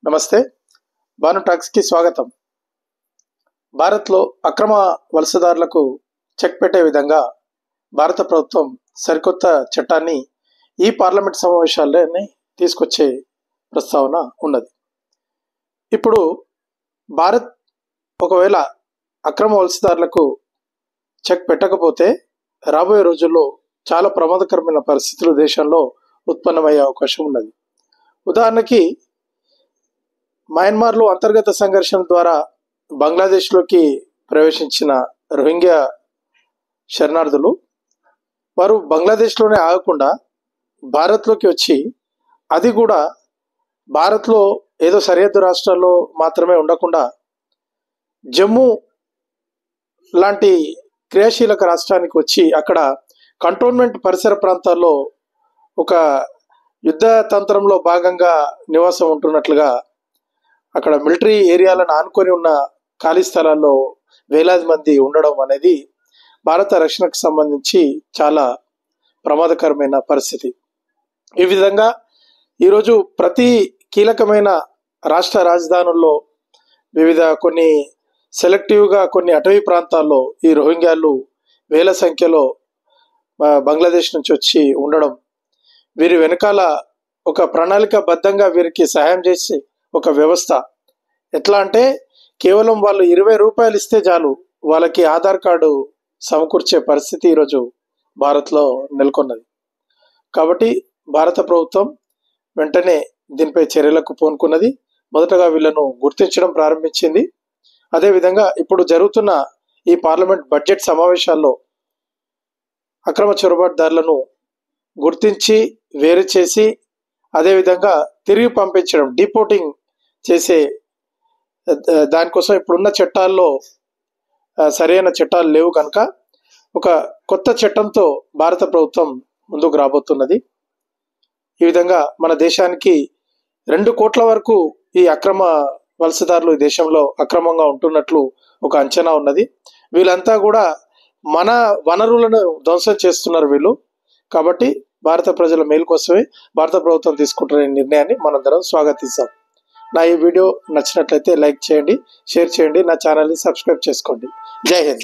నమస్తే, భాను టాక్స్ కి స్వాగతం. భారత్లో అక్రమ వలసదారులకు చెక్ పెట్టే విధంగా భారత ప్రభుత్వం సరికొత్త చట్టాన్ని ఈ పార్లమెంట్ సమావేశాల్లోనే తీసుకొచ్చే ప్రస్తావన ఉన్నది. ఇప్పుడు భారత్ ఒకవేళ అక్రమ వలసదారులకు చెక్ పెట్టకపోతే రాబోయే రోజుల్లో చాలా ప్రమాదకరమైన పరిస్థితులు దేశంలో ఉత్పన్నమయ్యే అవకాశం ఉన్నది. ఉదాహరణకి మయన్మార్లో అంతర్గత సంఘర్షణ ద్వారా బంగ్లాదేశ్లోకి ప్రవేశించిన రోహింగ్యా శరణార్థులు వారు బంగ్లాదేశ్లోనే ఆగకుండా భారత్లోకి వచ్చి, అది కూడా భారత్లో ఏదో సరిహద్దు రాష్ట్రాల్లో మాత్రమే ఉండకుండా జమ్మూ లాంటి క్రియాశీలక రాష్ట్రానికి వచ్చి అక్కడ కంటోన్మెంట్ పరిసర ప్రాంతాల్లో ఒక యుద్ధ తంత్రంలో భాగంగా నివాసం ఉంటున్నట్లుగా అక్కడ మిలిటరీ ఏరియాలను ఆనుకొని ఉన్న ఖాళీ స్థలాల్లో వేలాది మంది ఉండడం అనేది భారత రక్షణకు సంబంధించి చాలా ప్రమాదకరమైన పరిస్థితి. ఈ విధంగా ఈరోజు ప్రతి కీలకమైన రాష్ట్ర రాజధానుల్లో వివిధ కొన్ని సెలెక్టివ్గా కొన్ని అటవీ ప్రాంతాల్లో ఈ రోహింగ్యాలు వేల సంఖ్యలో బంగ్లాదేశ్ నుంచి వచ్చి ఉండడం, వీరి వెనకాల ఒక ప్రణాళికాబద్ధంగా వీరికి సహాయం చేసి ఒక వ్యవస్థ ఎట్లా అంటే కేవలం వాళ్ళు 20 రూపాయలు ఇస్తే చాలు వాళ్ళకి ఆధార్ కార్డు సమకూర్చే పరిస్థితి ఈరోజు భారత్లో నెలకొన్నది. కాబట్టి భారత ప్రభుత్వం వెంటనే దీనిపై చర్యలకు పూనుకున్నది. మొదటగా వీళ్ళను గుర్తించడం ప్రారంభించింది. అదేవిధంగా ఇప్పుడు జరుగుతున్న ఈ పార్లమెంట్ బడ్జెట్ సమావేశాల్లో అక్రమ చొరబాటుదారులను గుర్తించి వేరు చేసి అదేవిధంగా తిరిగి పంపించడం, డిపోర్టింగ్ చేసే దానికోసం ఇప్పుడున్న చట్టాల్లో సరైన చట్టాలు లేవు కనుక ఒక కొత్త చట్టంతో భారత ప్రభుత్వం ముందుకు రాబోతున్నది. ఈ విధంగా మన దేశానికి 2 కోట్ల వరకు ఈ అక్రమ వలసదారులు ఈ దేశంలో అక్రమంగా ఉంటున్నట్లు ఒక అంచనా ఉన్నది. వీళ్ళంతా కూడా మన వనరులను ధ్వంసం చేస్తున్నారు వీళ్ళు. కాబట్టి భారత ప్రజల మేలు కోసమే భారత ప్రభుత్వం తీసుకుంటున్న నిర్ణయాన్ని మనందరం స్వాగతిస్తాం. నా ఈ వీడియో నచ్చినట్లయితే లైక్ చేయండి, షేర్ చేయండి, నా ఛానల్ని సబ్స్క్రైబ్ చేసుకోండి. జై హింద్.